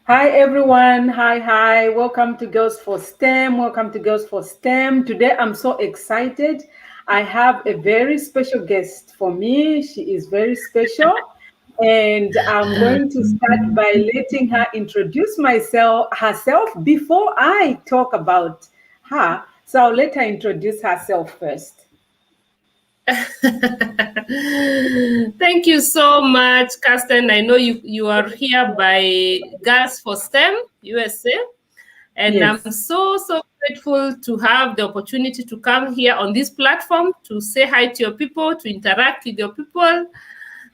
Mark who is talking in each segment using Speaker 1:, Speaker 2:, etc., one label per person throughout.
Speaker 1: Hi everyone. Hi. Welcome to Girls for STEM. Welcome to Girls for STEM. Today I'm so excited. I have a very special guest for me. She is very special. And I'm going to start by letting her introduce herself before I talk about her. So I'll let her introduce herself first.
Speaker 2: Thank you so much, Karsten. I know you are here by Girls for STEM USA, and I'm
Speaker 1: Yes.
Speaker 2: so grateful to have the opportunity to come here on this platform to say hi to your people, to interact with your people,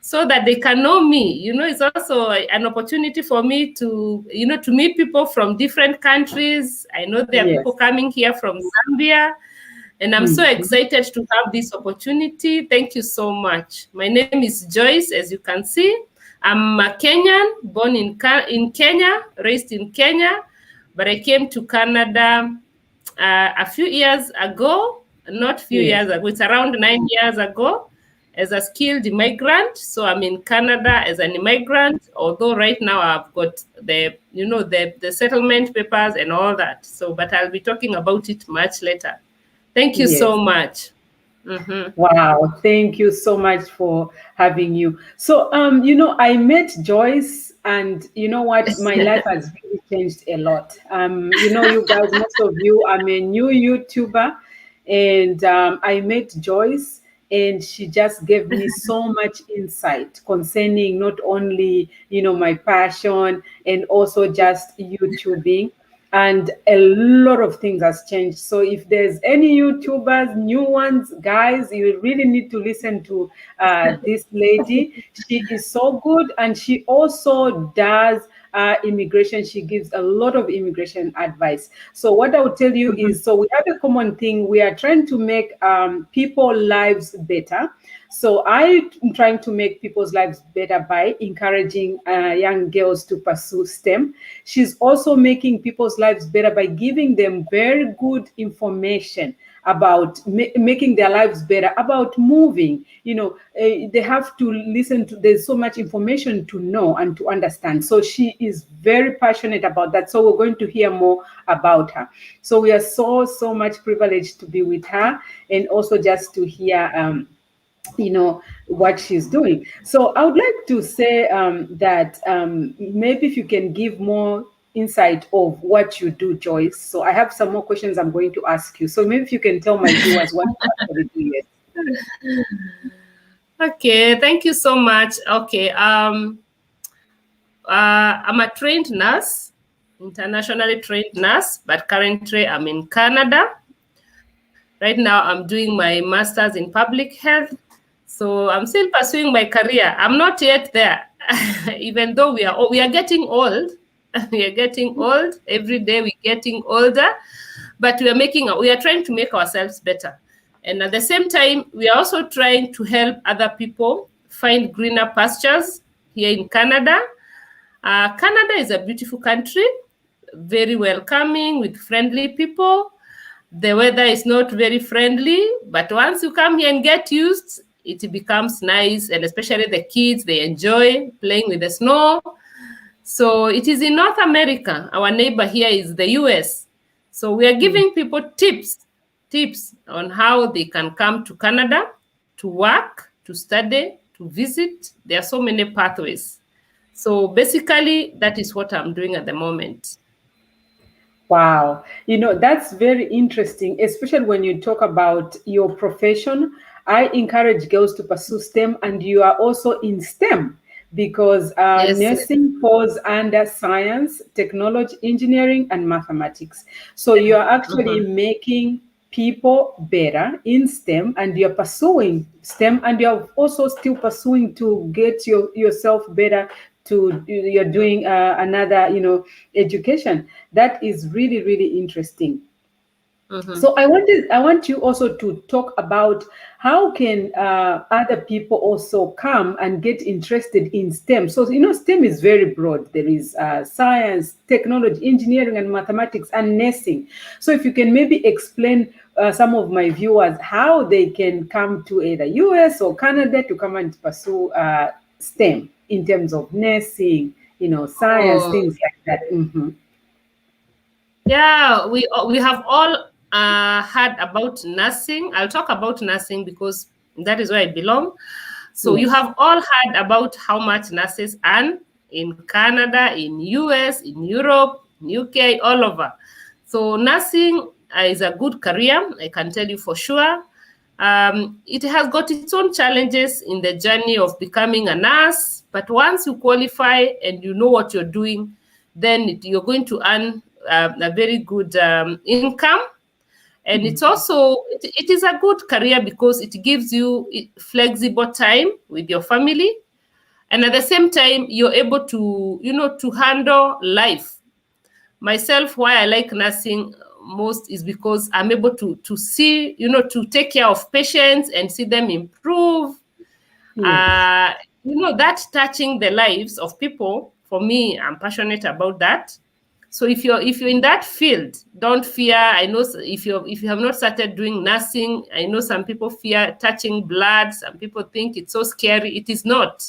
Speaker 2: so that they can know me. It's also an opportunity for me to meet people from different countries. I know there are
Speaker 1: Yes.
Speaker 2: people coming here from Zambia. And I'm so
Speaker 1: Mhm.
Speaker 2: excited to have this opportunity. Thank you so much. My name is Joyce, as you can see. I'm a Kenyan, born in Kenya, raised in Kenya, but I came to Canada a few years ago, not few
Speaker 1: Yes.
Speaker 2: years ago, it's around 9 years ago, as a skilled immigrant. So I'm in Canada as an immigrant, although right now I've got the settlement papers and all that. So, but I'll be talking about it much later. Thank you
Speaker 1: Yes.
Speaker 2: so much. Mm-hmm.
Speaker 1: Wow, thank you so much for having you. So, I met Joyce, and you know what? My life has really changed a lot. You guys, most of you, I'm a new YouTuber, and I met Joyce, and she just gave me so much insight concerning not only, my passion and also just YouTubing, and a lot of things has changed. So if there's any YouTubers, new ones, guys, you really need to listen to this lady. She is so good, and she also does immigration. She gives a lot of immigration advice. So what I will tell you is, so we have a common thing. We are trying to make people lives better. So I'm trying to make people's lives better by encouraging young girls to pursue STEM. She's also making people's lives better by giving them very good information about making their lives better, about moving. They have to listen to, there's so much information to know and to understand. So she is very passionate about that. So we're going to hear more about her. So we are so much privileged to be with her, and also just to hear what she's doing. So I would like to say that maybe if you can give more insight of what you do, Joyce. So I have some more questions I'm going to ask you. So maybe if you can tell my viewers what you actually do. Yes.
Speaker 2: Okay, thank you so much. Okay, I'm a trained nurse, internationally trained nurse, but currently I'm in Canada. Right now, I'm doing my master's in public health. So I'm still pursuing my career. I'm not yet there, even though we are getting old. We are getting old every day. We're getting older, but we are trying to make ourselves better. And at the same time, we are also trying to help other people find greener pastures here in Canada. Canada is a beautiful country, very welcoming with friendly people. The weather is not very friendly, but once you come here and get used, it becomes nice, and especially the kids, they enjoy playing with the snow. So it is in North America. Our neighbor here is the US. So we are
Speaker 1: Mm.
Speaker 2: giving people tips on how they can come to Canada to work, to study, to visit. There are so many pathways. So basically, that is what I'm doing at the moment.
Speaker 1: Wow. That's very interesting, especially when you talk about your profession. I encourage girls to pursue STEM, and you are also in STEM because
Speaker 2: Yes.
Speaker 1: nursing falls under science, technology, engineering, and mathematics. So you are actually
Speaker 2: Mhm.
Speaker 1: making people better in STEM, and you're pursuing STEM, and you're also still pursuing to get yourself better, to you're doing another education. That is really interesting.
Speaker 2: Mhm.
Speaker 1: So I want you also to talk about how can other people also come and get interested in STEM. So STEM is very broad. There is science, technology, engineering, and mathematics, and nursing. So if you can maybe explain some of my viewers how they can come to either US or Canada to come and pursue STEM in terms of nursing, science,
Speaker 2: Oh,
Speaker 1: things that. Mm-hmm.
Speaker 2: Yeah, we have all heard about nursing. I'll talk about nursing because that is where I belong. So you have all heard about how much nurses earn in Canada, in US, in Europe, in UK, all over. So nursing is a good career, I can tell you for sure. It has got its own challenges in the journey of becoming a nurse, but once you qualify and you know what you're doing, then you're going to earn a very good income. And it's also, it is a good career because it gives you flexible time with your family. And at the same time, you're able to, to handle life. Myself, why I like nursing most is because I'm able to see, to take care of patients and see them improve. That touching the lives of people, for me, I'm passionate about that. So if you're in that field, don't fear. I know if you have not started doing nursing, I know some people fear touching blood. Some people think it's so scary. It is not.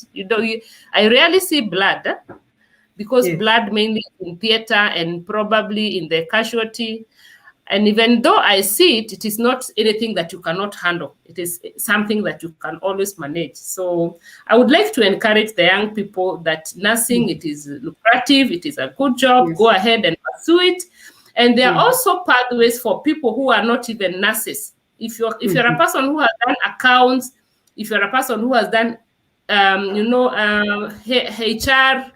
Speaker 2: I rarely see blood because blood mainly in theater and probably in the casualty. And even though I see it, it is not anything that you cannot handle. It is something that you can always manage. So I would like to encourage the young people that nursing, it is lucrative, it is a good job, go ahead and pursue it. And there are also pathways for people who are not even nurses. If you're a person who has done accounts, if you're a person who has done, HR,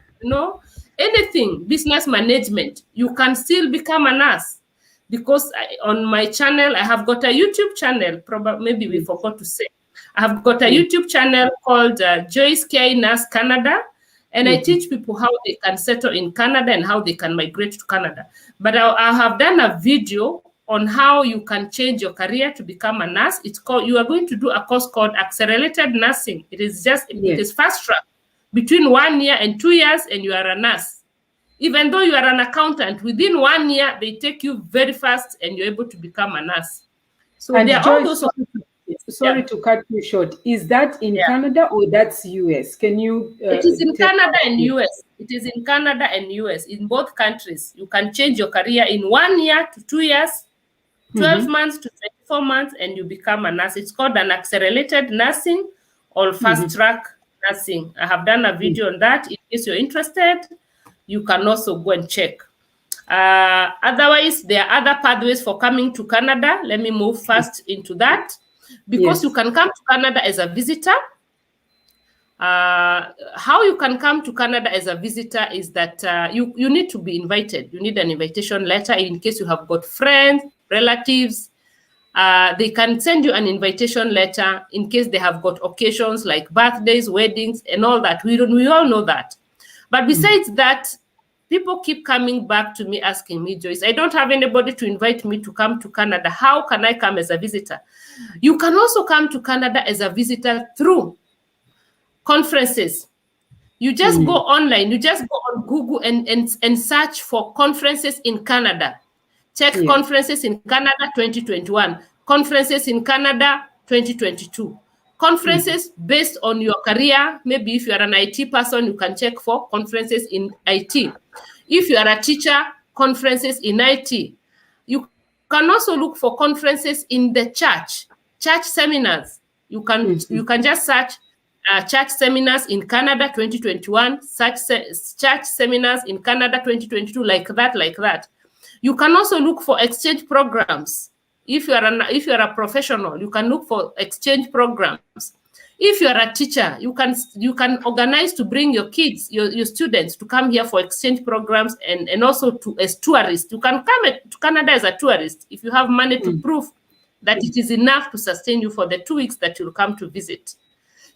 Speaker 2: anything, business management, you can still become a nurse. Because on my channel, I have got a YouTube channel, probably maybe we forgot to say. I have got a YouTube channel called Joyce K. Nurse Canada, and I teach people how they can settle in Canada and how they can migrate to Canada. But I have done a video on how you can change your career to become a nurse. It's called, you are going to do a course called Accelerated Nursing. It is it is fast track. Between 1 year and 2 years, and you are a nurse. Even though you are an accountant, within 1 year, they take you very fast and you're able to become a nurse. So
Speaker 1: and
Speaker 2: there are all those.
Speaker 1: Sorry to cut you short. Is that in Canada or that's US? Can you?
Speaker 2: It is in Canada and US. It is in Canada and US. In both countries, you can change your career in 1 year to 2 years, 12 months to 24 months, and you become a nurse. It's called an accelerated nursing or fast track nursing. I have done a video on that. In case you're interested, you can also go and check. Otherwise, there are other pathways for coming to Canada. Let me move first into that. Because you can come to Canada as a visitor. How you can come to Canada as a visitor is that you need to be invited. You need an invitation letter in case you have got friends, relatives. They can send you an invitation letter in case they have got occasions like birthdays, weddings, and all that. We all know that. But besides that, people keep coming back to me asking me, Joyce, I don't have anybody to invite me to come to Canada. How can I come as a visitor? You can also come to Canada as a visitor through conferences. You just go online. You just go on Google and search for conferences in Canada. Check conferences in Canada 2021, conferences in Canada 2022. Conferences based on your career. Maybe if you are an IT person, you can check for conferences in IT. If you are a teacher, conferences in IT. You can also look for conferences in the church seminars. You can just search church seminars in Canada 2021, church seminars in Canada 2022, like that. You can also look for exchange programs. If you are a professional, you can look for exchange programs. If you are a teacher, you can organize to bring your kids, your students to come here for exchange programs and also as tourists. You can come to Canada as a tourist if you have money to prove that it is enough to sustain you for the 2 weeks that you'll come to visit.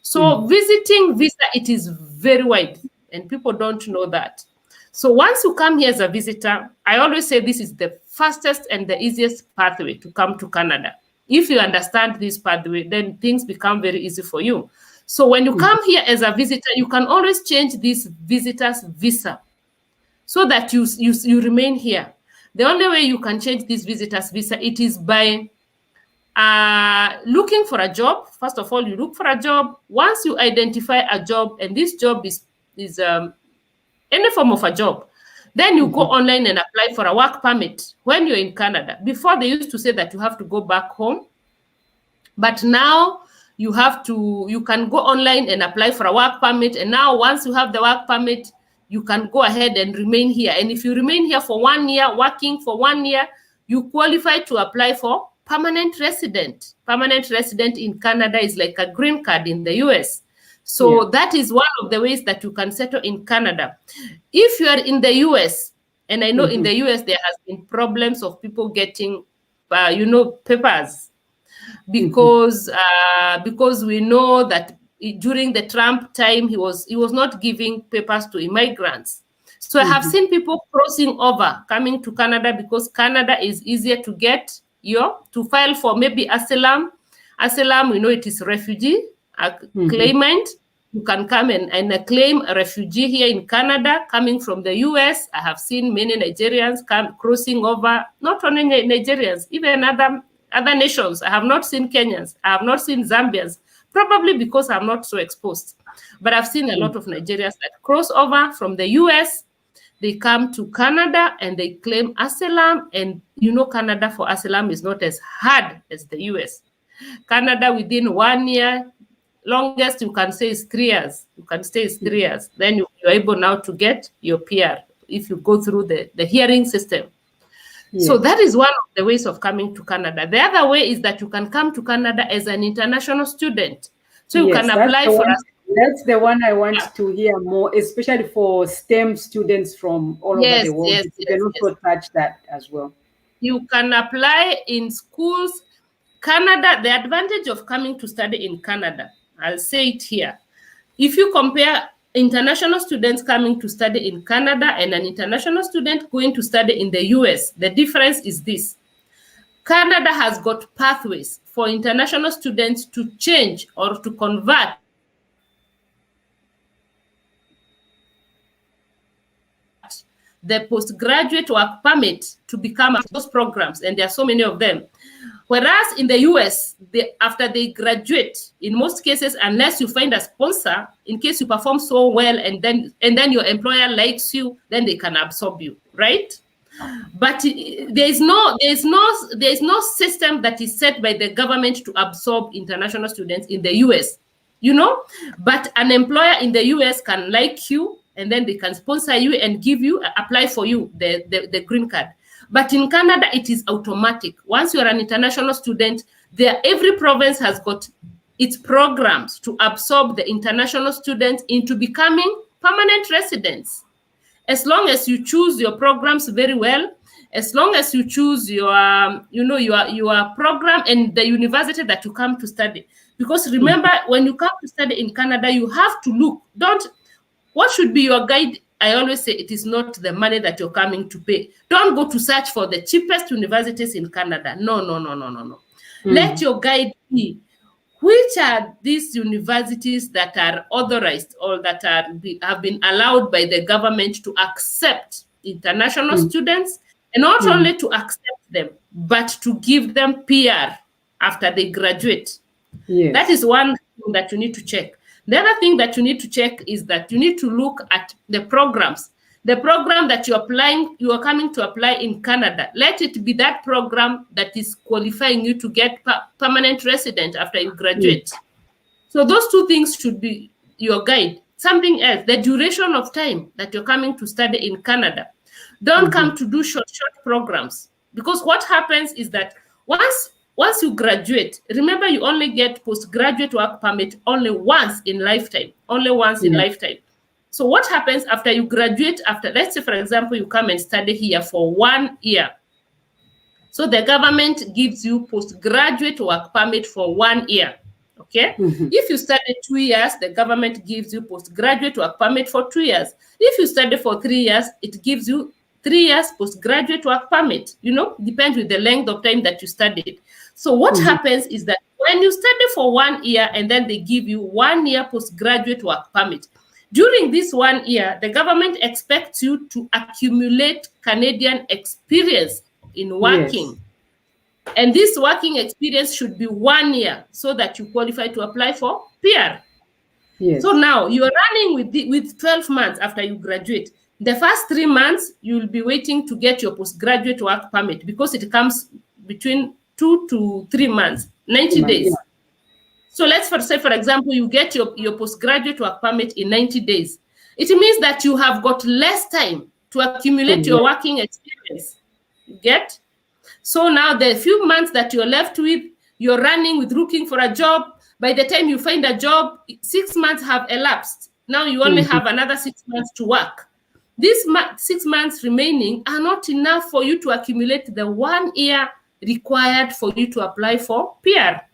Speaker 2: So visiting visa, it is very wide and people don't know that. So once you come here as a visitor, I always say this is the fastest and the easiest pathway to come to Canada. If you understand this pathway, then things become very easy for you. So when you come here as a visitor, you can always change this visitor's visa so that you remain here. The only way you can change this visitor's visa, it is by looking for a job. First of all, you look for a job. Once you identify a job, and this job is any form of a job, Then you go online and apply for a work permit when you're in Canada. Before, they used to say that you have to go back home. But now you can go online and apply for a work permit. And now once you have the work permit, you can go ahead and remain here. And if you remain here for 1 year, working for 1 year, you qualify to apply for permanent resident. Permanent resident in Canada is like a green card in the US. So that is one of the ways that you can settle in Canada. If you are in the US, and I know in the US there has been problems of people getting, papers, because we know that during the Trump time he was not giving papers to immigrants. So I have seen people crossing over, coming to Canada, because Canada is easier to get to file for maybe asylum. Asylum, it is refugee claimant. You can come and claim a refugee here in Canada, coming from the US. I have seen many Nigerians crossing over, not only Nigerians, even other nations. I have not seen Kenyans. I have not seen Zambians, probably because I'm not so exposed. But I've seen a lot of Nigerians that cross over from the US. They come to Canada and they claim asylum. And Canada for asylum is not as hard as the US. Canada, within 1 year, longest you can say is 3 years. You can stay 3 years. Then you're able now to get your PR if you go through the hearing system. Yes. So that is one of the ways of coming to Canada. The other way is that you can come to Canada as an international student. So you can apply for us.
Speaker 1: That's the one I want to hear more, especially for STEM students from all over the world. You can also touch that as well.
Speaker 2: You can apply in schools. Canada, the advantage of coming to study in Canada, I'll say it here. If you compare international students coming to study in Canada and an international student going to study in the US, the difference is this. Canada has got pathways for international students to change or to convert the postgraduate work permit to become those programs, and there are so many of them. Whereas in the US, after they graduate, in most cases, unless you find a sponsor, in case you perform so well and then your employer likes you, then they can absorb you, right? But there is no system that is set by the government to absorb international students in the US, But an employer in the US can like you, and then they can sponsor you and apply for you the green card. But in Canada, it is automatic. Once you're an international student, every province has got its programs to absorb the international students into becoming permanent residents. As long as you choose your programs very well, as long as you choose your program and the university that you come to study. Because remember, when you come to study in Canada, you have to look. What should be your guide? I always say it is not the money that you're coming to pay. Don't go to search for the cheapest universities in Canada. No. Let your guide be, which are these universities that are authorized or that have been allowed by the government to accept international students, and not only to accept them, but to give them PR after they graduate. Yes. That is one thing that you need to check. The other thing that you need to check is that you need to look at the programs. The program that you are coming to apply in Canada, let it be that program that is qualifying you to get permanent resident after you graduate. So those two things should be your guide. Something else, the duration of time that you're coming to study in Canada. Don't come to do short programs, because what happens is that once you graduate, remember you only get postgraduate work permit only once in lifetime. So what happens after you graduate, let's say, for example, you come and study here for 1 year. So the government gives you postgraduate work permit for 1 year, okay? If you study 2 years, the government gives you postgraduate work permit for 2 years. If you study for 3 years, it gives you 3 years postgraduate work permit, depends with the length of time that you studied. So what happens is that when you study for 1 year and then they give you 1 year postgraduate work permit, during this 1 year, the government expects you to accumulate Canadian experience in working. Yes. And this working experience should be 1 year so that you qualify to apply for PR. Yes. So now you're running with 12 months after you graduate. The first 3 months, you'll be waiting to get your postgraduate work permit because it comes between 2 to 3 months, 90 days.
Speaker 1: Yeah.
Speaker 2: So let's say, for example, you get your postgraduate work permit in 90 days. It means that you have got less time to accumulate your working experience. You get? So now the few months that you're left with, you're running with looking for a job. By the time you find a job, 6 months have elapsed. Now you only have another 6 months to work. These 6 months remaining are not enough for you to accumulate the 1 year required for you to apply for PR.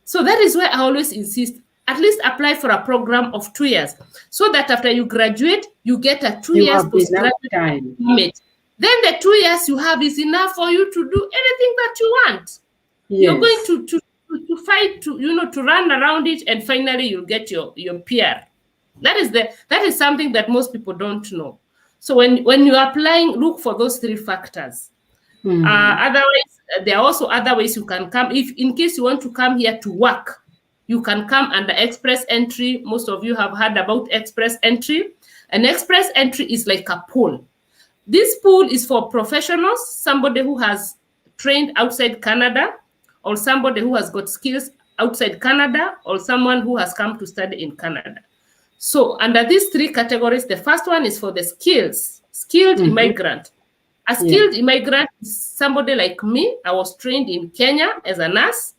Speaker 2: So that is why I always insist, at least apply for a program of 2 years, so that after you graduate, you get a 2 years postgraduate permit. Then the 2 years you have is enough for you to do anything that you want. Yes. You're going to fight to run around it, and finally you'll get your PR. That is something that most people don't know. So when you're applying, look for those 3 factors. Otherwise, there are also other ways you can come. If in case you want to come here to work, you can come under express entry. Most of you have heard about express entry. An express entry is like a pool. This pool is for professionals, somebody who has trained outside Canada, or somebody who has got skills outside Canada, or someone who has come to study in Canada. So under these 3 categories, the first one is for the skilled immigrant. A skilled immigrant is somebody like me. I was trained in Kenya as a nurse,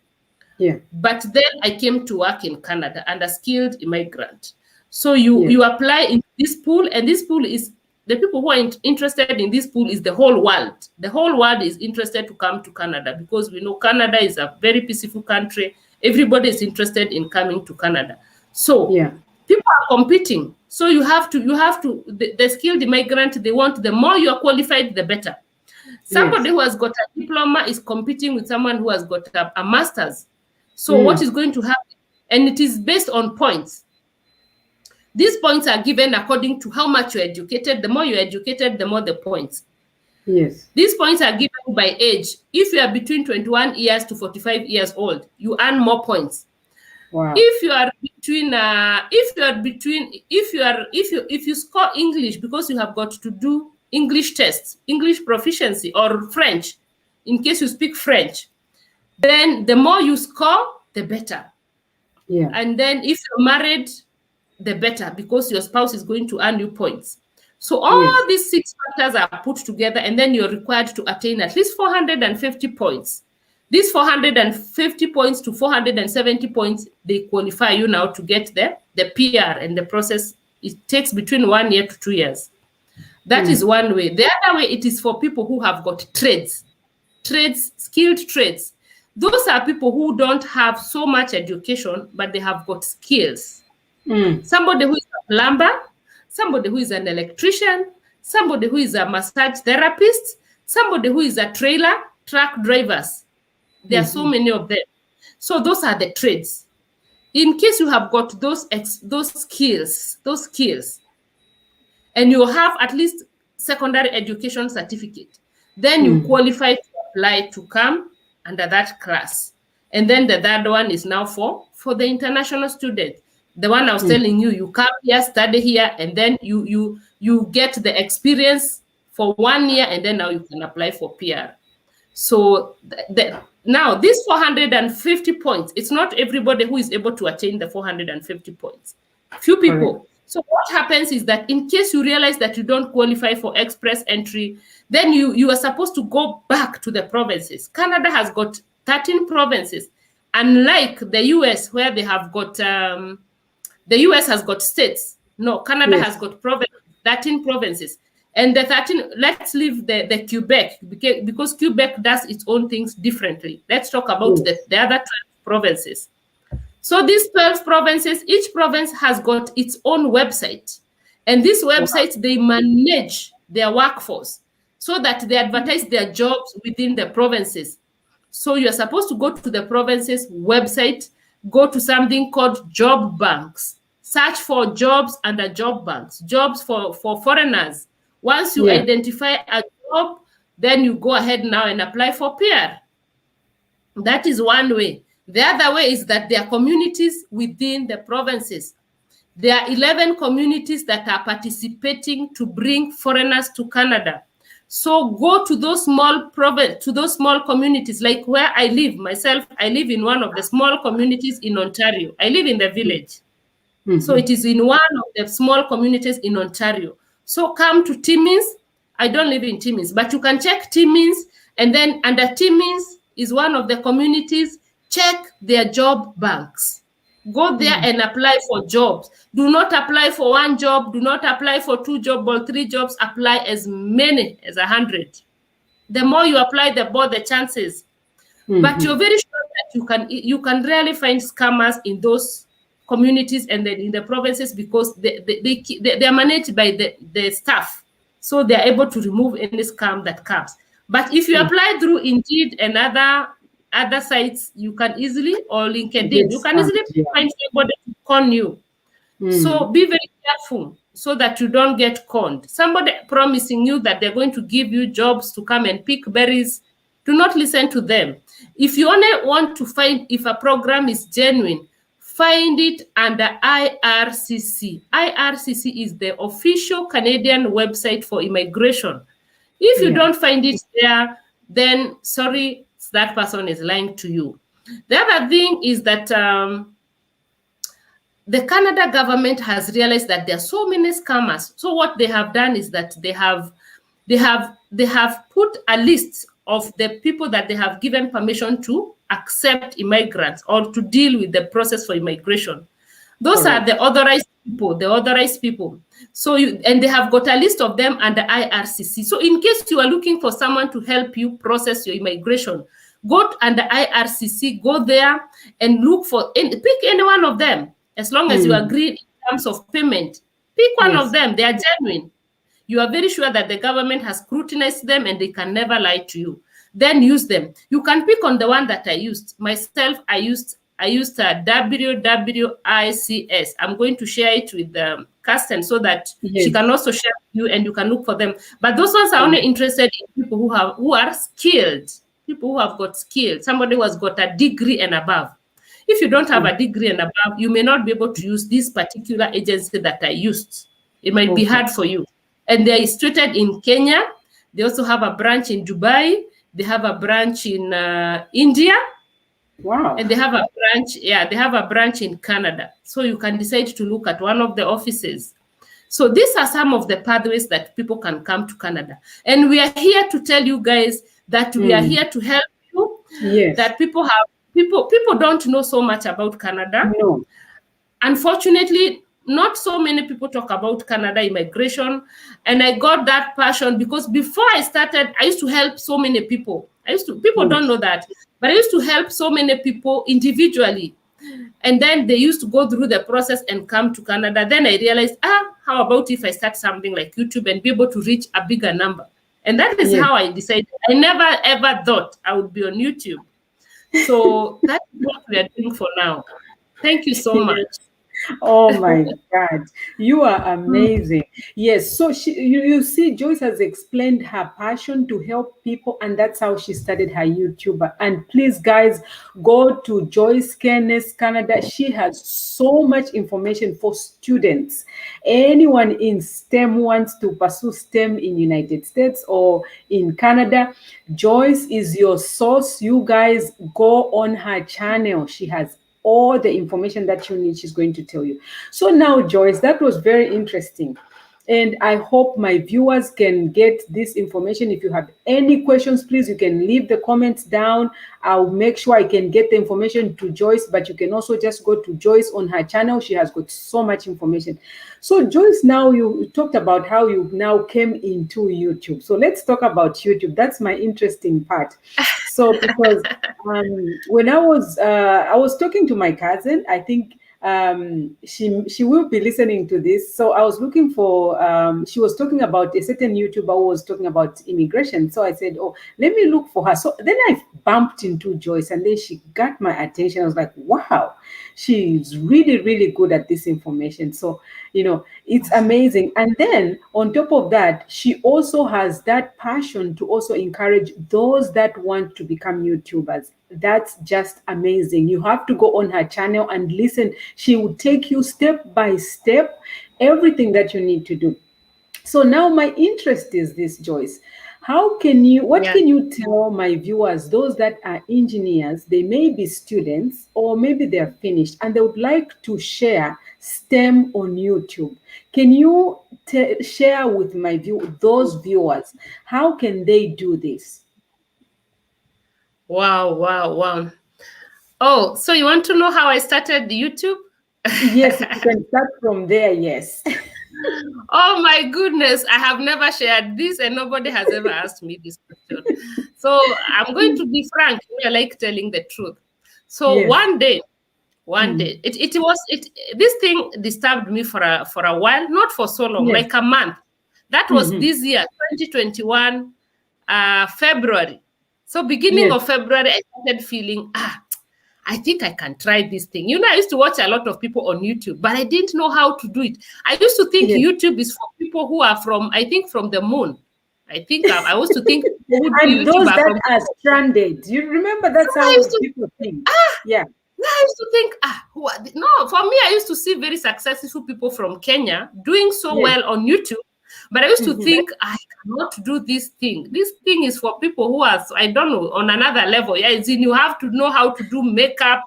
Speaker 2: but then I came to work in Canada and a skilled immigrant. So you apply in this pool, and this pool is, the people who are interested in this pool is the whole world. The whole world is interested to come to Canada because we know Canada is a very peaceful country. Everybody is interested in coming to Canada. So people are competing. So you have to, the skilled immigrant, they want, the more you are qualified, the better. Somebody who has got a diploma is competing with someone who has got a master's. So what is going to happen? And it is based on points. These points are given according to how much you're educated. The more you're educated, the more the points. Yes. These points are given by age. If you are between 21 years to 45 years old, you earn more points. Wow. If you score English, because you have got to do English tests, English proficiency, or French, in case you speak French, then the more you score, the better. Yeah. And then if you're married, the better, because your spouse is going to earn you points. So all these 6 factors are put together, and then you're required to attain at least 450 points. These 450 points to 470 points, they qualify you now to get the PR, and the process, it takes between 1 year to 2 years. That is one way. The other way, it is for people who have got trades, skilled trades. Those are people who don't have so much education, but they have got skills. Somebody who is a plumber, somebody who is an electrician, somebody who is a massage therapist, somebody who is a truck drivers. There are so many of them. So those are the trades. In case you have got those skills, and you have at least secondary education certificate, then you qualify to apply to come under that class. And then the third one is now for the international student. The one I was telling you, you come here, study here, and then you get the experience for 1 year, and then now you can apply for PR. So now these 450 points, it's not everybody who is able to attain the 450 points. Few people. Right. So what happens is that in case you realize that you don't qualify for express entry, then you are supposed to go back to the provinces. Canada has got 13 provinces, unlike the US, where they have got, the US has got states. No, Canada has got 13 provinces. And the 13, let's leave the Quebec, because Quebec does its own things differently. Let's talk about the other 12 provinces. So these 12 provinces, each province has got its own website. And this website, they manage their workforce so that they advertise their jobs within the provinces. So you're supposed to go to the province's website, go to something called job banks, search for jobs under job banks, jobs for foreigners. Once you identify a job, then you go ahead now and apply for PR. That is one way. The other way is that there are communities within the provinces. There are 11 communities that are participating to bring foreigners to Canada. So go to those small communities, like where I live myself. I live in one of the small communities in Ontario. I live in the village. So it is in one of the small communities in Ontario. So come to Timmins. I don't live in Timmins, but you can check Timmins, and then under Timmins is one of the communities. Check their job banks. Go there and apply for jobs. Do not apply for one job. Do not apply for 2 jobs or 3 jobs. Apply as many as 100. The more you apply, the more the chances. But you're very sure that you can really find scammers in those communities and then in the provinces, because they are managed by the staff. So they are able to remove any scam that comes. But if you apply through Indeed and other sites, you can easily, or LinkedIn, you can easily find somebody to con you. So be very careful so that you don't get conned. Somebody promising you that they're going to give you jobs to come and pick berries, do not listen to them. If you only want to find if a program is genuine, find it under IRCC. IRCC is the official Canadian website for immigration. If you don't find it there, then sorry, that person is lying to you. The other thing is that the Canada government has realized that there are so many scammers. So what they have done is that they have put a list of the people that they have given permission to accept immigrants or to deal with the process for immigration. Those are the authorized people. So and they have got a list of them under IRCC. So in case you are looking for someone to help you process your immigration, go under IRCC, go there and look for, and pick any one of them. As long as you agree in terms of payment, pick one of them. They are genuine. You are very sure that the government has scrutinized them and they can never lie to you. Then use them. You can pick on the one that I used. Myself, I used WWICS. I'm going to share it with Kirsten so that she can also share with you and you can look for them. But those ones are only interested in people who are skilled, people who have got skills, somebody who has got a degree and above. If you don't have a degree and above, you may not be able to use this particular agency that I used. It might be hard for you. And they are situated in Kenya. They also have a branch in Dubai. They have a branch in India.
Speaker 1: Wow.
Speaker 2: And they have a branch, they have a branch in Canada. So you can decide to look at one of the offices. So these are some of the pathways that people can come to Canada. And we are here to tell you guys that we are here to help you.
Speaker 1: Yes.
Speaker 2: That people don't know so much about Canada.
Speaker 1: No.
Speaker 2: Unfortunately, not so many people talk about Canada immigration. And I got that passion because before I started, I used to help so many people. People don't know that, but I used to help so many people individually. And then they used to go through the process and come to Canada. Then I realized, how about if I start something like YouTube and be able to reach a bigger number? And that is how I decided. I never, ever thought I would be on YouTube. So that's what we are doing for now. Thank you so much.
Speaker 1: Oh my God, you are amazing. Yes, so you see, Joyce has explained her passion to help people, and that's how she started her YouTube. And please, guys, go to Joyce Kearness Canada. She has so much information for students. Anyone in STEM who wants to pursue STEM in United States or in Canada, Joyce is your source. You guys go on her channel. She has all the information that you need, she's going to tell you. So now, Joyce, that was very interesting. And I hope my viewers can get this information. If you have any questions, please, you can leave the comments down. I'll make sure I can get the information to Joyce, but you can also just go to Joyce on her channel. She has got so much information. So Joyce, now you talked about how you now came into YouTube. So let's talk about YouTube. That's my interesting part. So because when I was talking to my cousin, I think she will be listening to this. So I was looking for, she was talking about a certain YouTuber who was talking about immigration. So I said, oh, let me look for her. So then I bumped into Joyce and then she got my attention. I was like, wow, she's really, really good at this information. So It's amazing. And then on top of that, she also has that passion to also encourage those that want to become YouTubers. That's just amazing. You have to go on her channel and listen. She will take you step by step, everything that you need to do. So now my interest is this, Joyce. What
Speaker 2: Yeah.
Speaker 1: can you tell my viewers, those that are engineers, they may be students or maybe they're finished and they would like to share STEM on YouTube? Can you share with those viewers, how can they do this?
Speaker 2: Wow, wow, wow. Oh, so you want to know how I started YouTube?
Speaker 1: Yes, you can start from there, yes.
Speaker 2: Oh my goodness, I have never shared this and nobody has ever asked me this question. So I'm going to be frank. I like telling the truth. So
Speaker 1: Yes.
Speaker 2: one day, this thing disturbed me for a while, not for so long,
Speaker 1: Yes.
Speaker 2: like a month. That was this year, 2021, February. So beginning of February, I started feeling, I think I can try this thing. I used to watch a lot of people on YouTube, but I didn't know how to do it. I used to think YouTube is for people who are from the moon. I used to think
Speaker 1: and those that are stranded. You remember that's how people think. Yeah.
Speaker 2: I used to think, no, for me, I used to see very successful people from Kenya doing so well on YouTube. But I used to think, I cannot do this thing. This thing is for people who are, I don't know, on another level. Yeah, you have to know how to do makeup.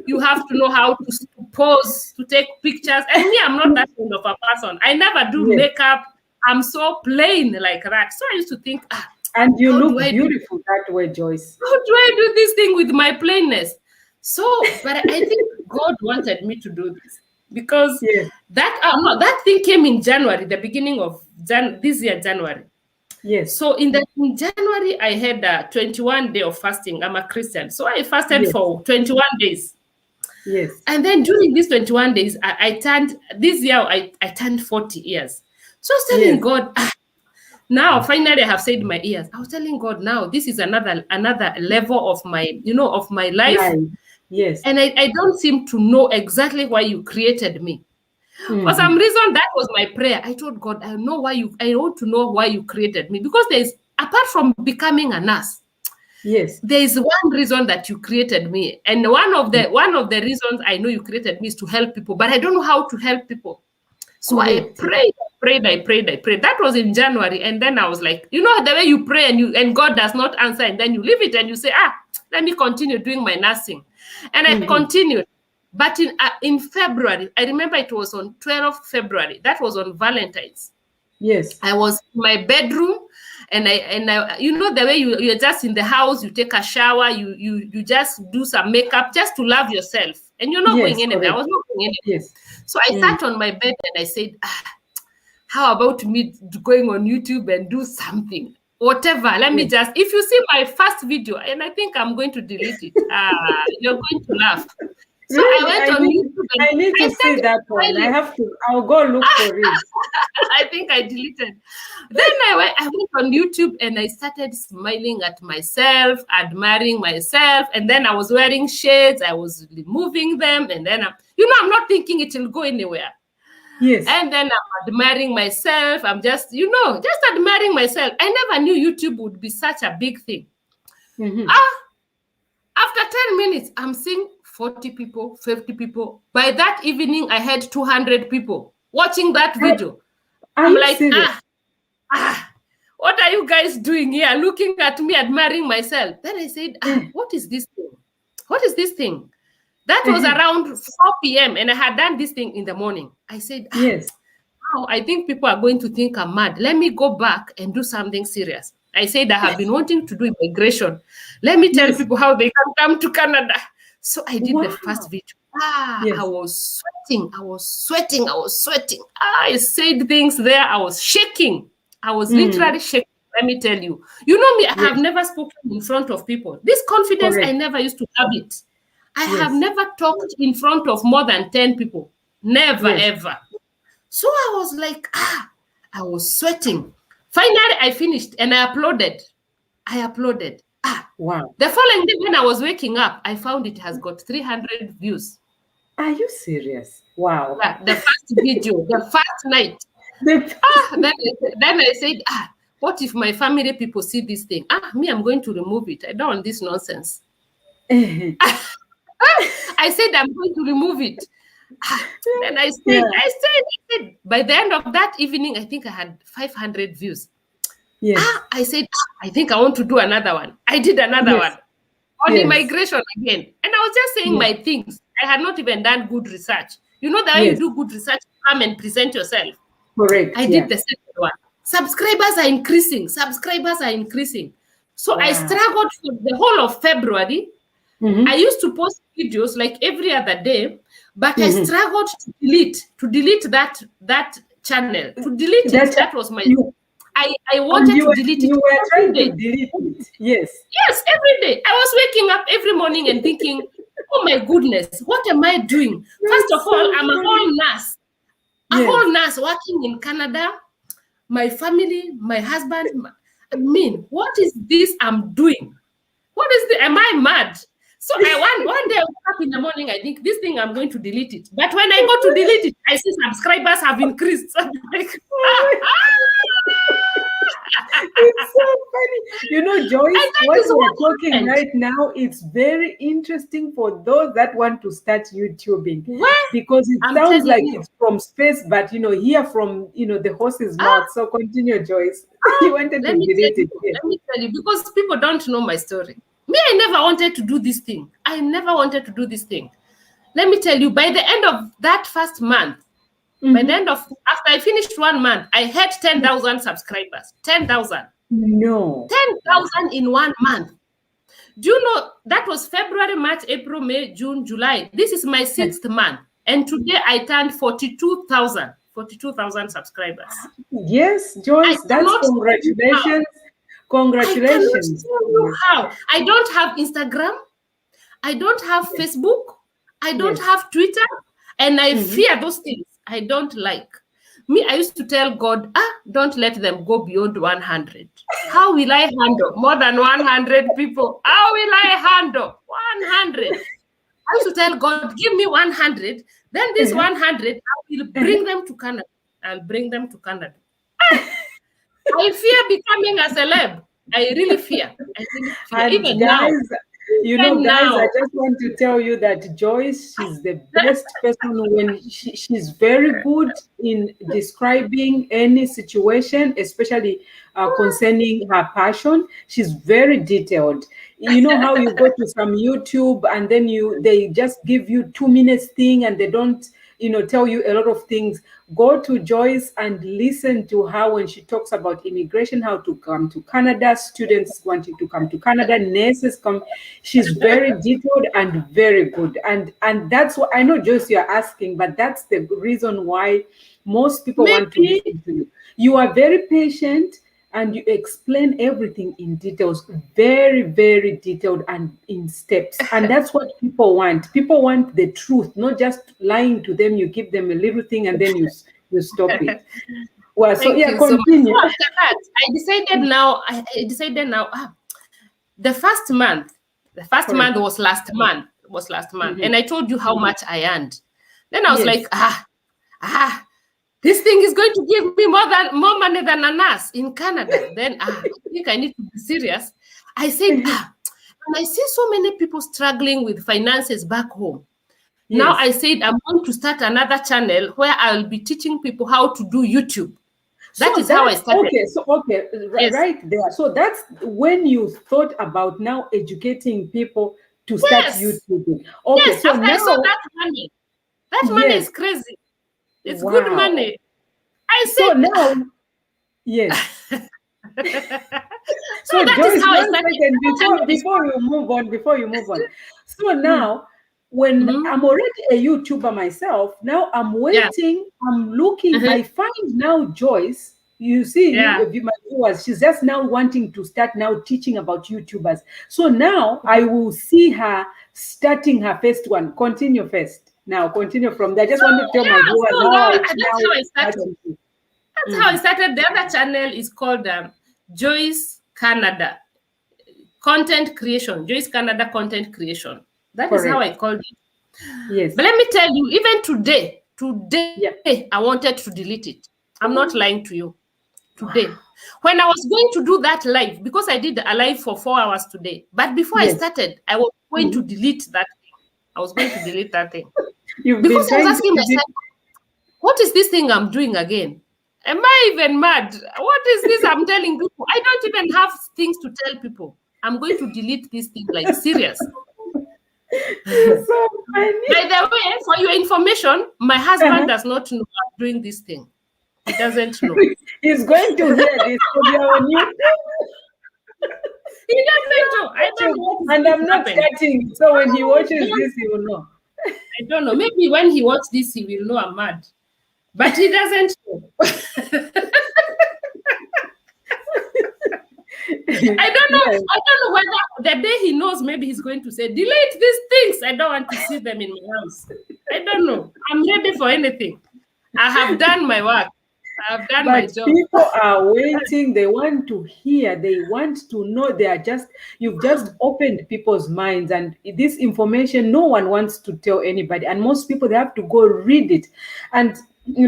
Speaker 2: You have to know how to pose, to take pictures. And me, I'm not that kind of a person. I never do makeup. I'm so plain like that. So I used to think,
Speaker 1: and you look beautiful that way, Joyce.
Speaker 2: How do I do this thing with my plainness? So, but I think God wanted me to do this because that thing came in January, the beginning of this year, January.
Speaker 1: Yes.
Speaker 2: So in January, I had a 21 day of fasting. I'm a Christian. So I fasted for 21 days.
Speaker 1: Yes.
Speaker 2: And then during these 21 days, I turned 40 years. So I was telling God, now finally I have said my ears. I was telling God, now this is another level of my, of my life.
Speaker 1: Yes.
Speaker 2: And I don't seem to know exactly why you created me. For some reason, that was my prayer. I told God, I want to know why you created me. Because apart from becoming a nurse, there is one reason that you created me. And one of the reasons I know you created me is to help people, but I don't know how to help people. So I prayed. That was in January. And then I was like, the way you pray and God does not answer, and then you leave it and you say, let me continue doing my nursing. And I continued. But in February, I remember it was on 12th February. That was on Valentine's.
Speaker 1: Yes.
Speaker 2: I was in my bedroom, and I the way you're just in the house, you take a shower, you just do some makeup just to love yourself. And you're not going anywhere. I was not going anywhere.
Speaker 1: Yes.
Speaker 2: So I sat on my bed and I said, how about me going on YouTube and do something? Whatever. Let me just, if you see my first video, and I think I'm going to delete it, you're going to laugh. So
Speaker 1: really?
Speaker 2: I went on YouTube.
Speaker 1: I need to see that one. I'll go look for it.
Speaker 2: I think I deleted. Then I went on YouTube and I started smiling at myself, admiring myself. And then I was wearing shades. I was removing them. And then, I'm not thinking it will go anywhere.
Speaker 1: Yes.
Speaker 2: And then I'm admiring myself. I'm just admiring myself. I never knew YouTube would be such a big thing. After 10 minutes, I'm seeing 40 people, 50 people. By that evening, I had 200 people watching that video. I'm like, what are you guys doing here? Looking at me, admiring myself. Then I said, what is this thing? What is this thing? That was around 4 p.m. and I had done this thing in the morning. I said,
Speaker 1: yes.
Speaker 2: I think people are going to think I'm mad. Let me go back and do something serious. I said, I have been wanting to do immigration. Let me tell people how they can come to Canada. So I did the first video. I was sweating. I said things there. I was shaking. I was literally shaking. Let me tell you. You know me, I have never spoken in front of people. This confidence, I never used to have it. I have never talked in front of more than 10 people. Never, ever. So I was like, I was sweating. Finally, I finished and I uploaded. Wow. The following day when I was waking up, I found it has got 300 views.
Speaker 1: Are you serious? Wow.
Speaker 2: Yeah, the first video, the first night. Then I said, what if my family people see this thing? Me, I'm going to remove it. I don't want this nonsense. I said, I'm going to remove it. Then I said, by the end of that evening, I think I had 500 views.
Speaker 1: Yes.
Speaker 2: I said, I think I want to do another one. I did another one on immigration again. And I was just saying my things. I had not even done good research. You know that when you do good research, come and present yourself.
Speaker 1: Correct.
Speaker 2: I did the second one. Subscribers are increasing. So I struggled for the whole of February. I used to post videos like every other day, but I struggled to delete that channel. To delete it, that was my... I wanted to delete it.
Speaker 1: You were trying to delete it. Yes.
Speaker 2: Yes, every day. I was waking up every morning and thinking, oh my goodness, what am I doing? First of all, I'm a whole nurse. A whole nurse working in Canada. My family, my husband. What is this I'm doing? What is this? Am I mad? So one day I woke up in the morning, I think this thing I'm going to delete it. But when I go to delete it, I see subscribers have increased. So I'm like,
Speaker 1: it's so funny. You know, Joyce, what we're talking right now, it's very interesting for those that want to start YouTubing. Because it sounds like it's from space, but hear from the horse's mouth. So continue, Joyce. You wanted to delete it.
Speaker 2: Let me tell you, because people don't know my story. Me, I never wanted to do this thing. Let me tell you, by the end of that first month, after I finished 1 month, I had 10,000 subscribers. 10,000.
Speaker 1: No.
Speaker 2: 10,000 in 1 month. Do you know that was February, March, April, May, June, July? This is my 6th month. And today I turned 42,000 subscribers.
Speaker 1: Yes, Joyce, that's congratulations. Congratulations.
Speaker 2: I cannot tell you how. I don't have Instagram. I don't have Facebook. I don't have Twitter. And I fear those things. I don't like. Me, I used to tell God, don't let them go beyond 100. How will I handle more than 100 people? How will I handle 100? I used to tell God, give me 100. Then this 100, I will bring them to Canada. I'll bring them to Canada. I fear becoming a celeb. I really fear.
Speaker 1: And
Speaker 2: even
Speaker 1: guys,
Speaker 2: now,
Speaker 1: I just want to tell you that Joyce, she's the best person when she's very good in describing any situation, especially concerning her passion. She's very detailed. You know how you go to some YouTube and then they just give you 2 minutes thing and they don't tell you a lot of things. Go to Joyce and listen to her when she talks about immigration, how to come to Canada, students wanting to come to Canada, nurses come. She's very detailed and very good. And that's what I know, Joyce, you're asking, but that's the reason why most people want to listen to you. You are very patient and you explain everything in details, very, very detailed and in steps. And that's what people want. People want the truth, not just lying to them. You give them a little thing and then you stop it. Well, so continue.
Speaker 2: So after that, I decided now, the first month was last month. And I told you how much I earned. Then I was like, this thing is going to give me more money than a nurse in Canada. Then I think I need to be serious. I said, and I see so many people struggling with finances back home. Yes. Now I said, I'm going to start another channel where I'll be teaching people how to do YouTube. That is how I started.
Speaker 1: Yes. Right there. So that's when you thought about now educating people to start YouTube. Okay,
Speaker 2: yes, so now I saw that money. That money is crazy. It's good money. I said,
Speaker 1: so now, yes. So that Joyce, is how I started. Before you move on. So now, when I'm already a YouTuber myself, now I'm waiting, I'm looking, I find now Joyce, you see, my viewers, she's just now wanting to start now teaching about YouTubers. So now I will see her starting her first one. Continue first. Now, continue from there. I just want to tell my viewers
Speaker 2: that's how I started. That's how I started. The other channel is called Joyce Canada Content Creation. Joyce Canada Content Creation. That is how I called it.
Speaker 1: Yes.
Speaker 2: But let me tell you, even today,
Speaker 1: Yeah.
Speaker 2: I wanted to delete it. I'm not lying to you. Today, when I was going to do that live, because I did a live for 4 hours today, but before I
Speaker 1: Yes.
Speaker 2: started, I was going to delete that thing. I was going to delete that thing.
Speaker 1: You've
Speaker 2: Because
Speaker 1: been
Speaker 2: I was
Speaker 1: trying
Speaker 2: asking
Speaker 1: to
Speaker 2: myself, what is this thing I'm doing again? Am I even mad? What is this I'm telling people? I don't even have things to tell people. I'm going to delete this thing, like serious.
Speaker 1: You're so funny.
Speaker 2: By the way, for your information, my husband does not know I'm doing this thing. He doesn't know.
Speaker 1: He's going to hear this audio on YouTube.
Speaker 2: He doesn't know. I don't know what is
Speaker 1: And I'm not
Speaker 2: happening.
Speaker 1: cutting. So when he watches this, he will know.
Speaker 2: I don't know. Maybe when he watches this, he will know I'm mad. But he doesn't know. I don't know.
Speaker 1: Yes.
Speaker 2: I don't know whether the day he knows, maybe he's going to say, delete these things. I don't want to see them in my house. I don't know. I'm ready for anything. I have done my work. I have done my job.
Speaker 1: People are waiting. They want to hear. They want to know. You've just opened people's minds, and this information, no one wants to tell anybody. And most people, they have to go read it. And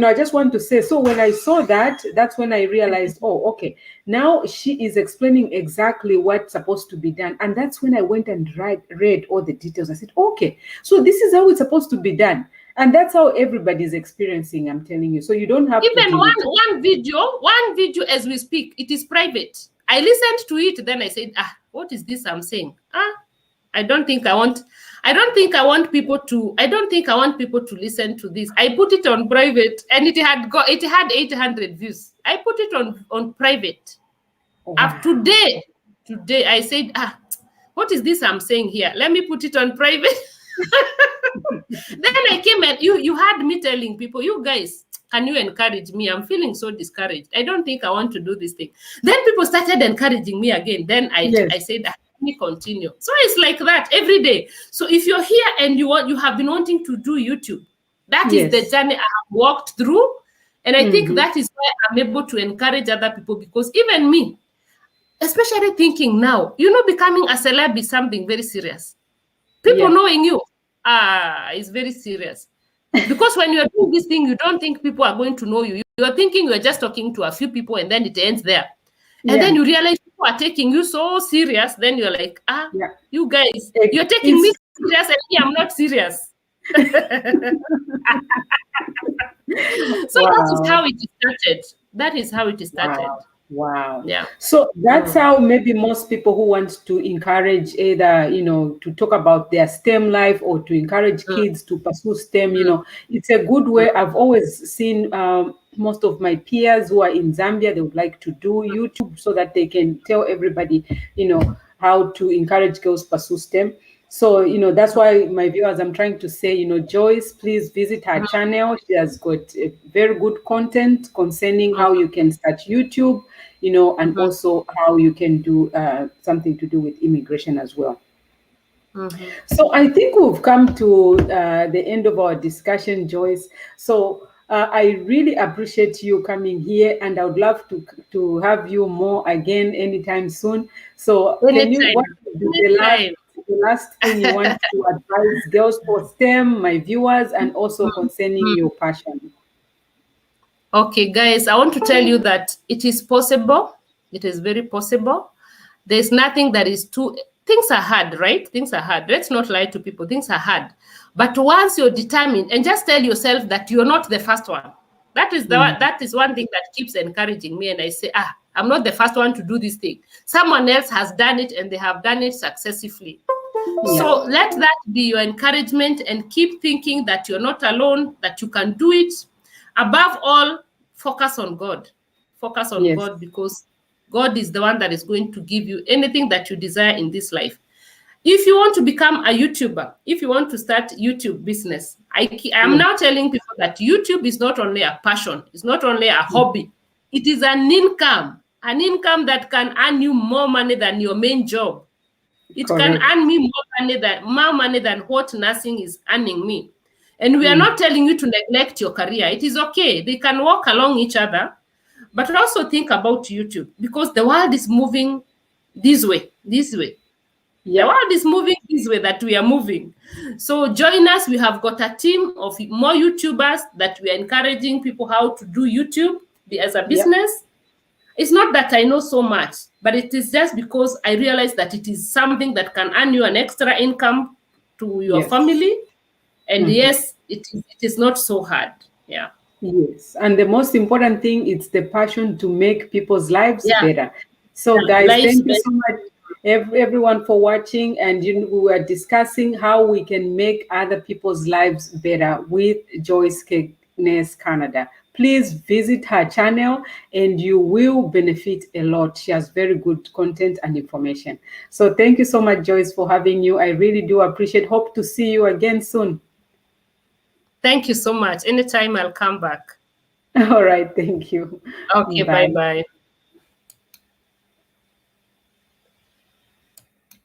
Speaker 1: I just want to say, so when I saw that, that's when I realized, oh, okay, now she is explaining exactly what's supposed to be done. And that's when I went and read all the details. I said, okay, so this is how it's supposed to be done. And that's how everybody's experiencing, I'm telling you. So you don't have
Speaker 2: even
Speaker 1: to
Speaker 2: one video as we speak, it is private. I listened to it, then I said, what is this I'm saying? I don't think I want people to listen to this. I put it on private, and it had 800 views. I put it on private. Up today I said, what is this I'm saying here? Let me put it on private. Then I came and you had me telling people, you guys, can you encourage me? I'm feeling so discouraged. I don't think I want to do this thing. Then people started encouraging me again. Then I said, let me continue. So it's like that every day. So if you're here and you have been wanting to do YouTube, that is the journey I have walked through. And I think that is why I'm able to encourage other people, because even me, especially thinking now, becoming a celeb is something very serious. People knowing you, it's very serious. Because when you're doing this thing, you don't think people are going to know you. You're thinking you're just talking to a few people and then it ends there. And then you realize people are taking you so serious. Then you're like, you guys, you're taking me serious and me, I'm not serious. So that is how it started. That is how it started.
Speaker 1: Wow.
Speaker 2: Yeah.
Speaker 1: So that's how maybe most people who want to encourage either, to talk about their STEM life or to encourage kids to pursue STEM, it's a good way. I've always seen most of my peers who are in Zambia, they would like to do YouTube so that they can tell everybody, how to encourage girls pursue STEM. So, that's why my viewers, I'm trying to say, Joyce, please visit her channel. She has got very good content concerning how you can start YouTube, and also how you can do something to do with immigration as well. So I think we've come to the end of our discussion, Joyce. So I really appreciate you coming here, and I would love to have you more again anytime soon. So can you the last thing you want to advise girls for STEM, my viewers, and also concerning your passion?
Speaker 2: Okay, guys, I want to tell you that it is possible. It is very possible. There's nothing that is things are hard, right? Things are hard. Let's not lie to people. Things are hard. But once you're determined, and just tell yourself that you're not the first one. That is that is one thing that keeps encouraging me. And I say, I'm not the first one to do this thing. Someone else has done it, and they have done it successfully. So let that be your encouragement, and keep thinking that you're not alone, that you can do it. Above all, focus on God. Focus on God, because God is the one that is going to give you anything that you desire in this life. If you want to become a YouTuber, if you want to start YouTube business, I am now telling people that YouTube is not only a passion, it's not only a hobby, it is an income that can earn you more money than your main job. It can earn me more money than what nursing is earning me. And we are not telling you to neglect your career. It is okay. They can walk along each other. But also think about YouTube, because the world is moving this way. The world is moving this way that we are moving. So join us. We have got a team of more YouTubers that we are encouraging people how to do YouTube as a business. It's not that I know so much, but it is just because I realize that it is something that can earn you an extra income to your family. And yes, it is not so hard. Yeah.
Speaker 1: Yes. And the most important thing is the passion to make people's lives better. So guys, thank you so much everyone for watching. And we were discussing how we can make other people's lives better with Joyce Kegness Canada. Please visit her channel and you will benefit a lot. She has very good content and information. So thank you so much, Joyce, for having you. I really do appreciate. Hope to see you again soon.
Speaker 2: Thank you so much. Anytime I'll come back.
Speaker 1: All right. Thank you.
Speaker 2: Okay. Bye-bye.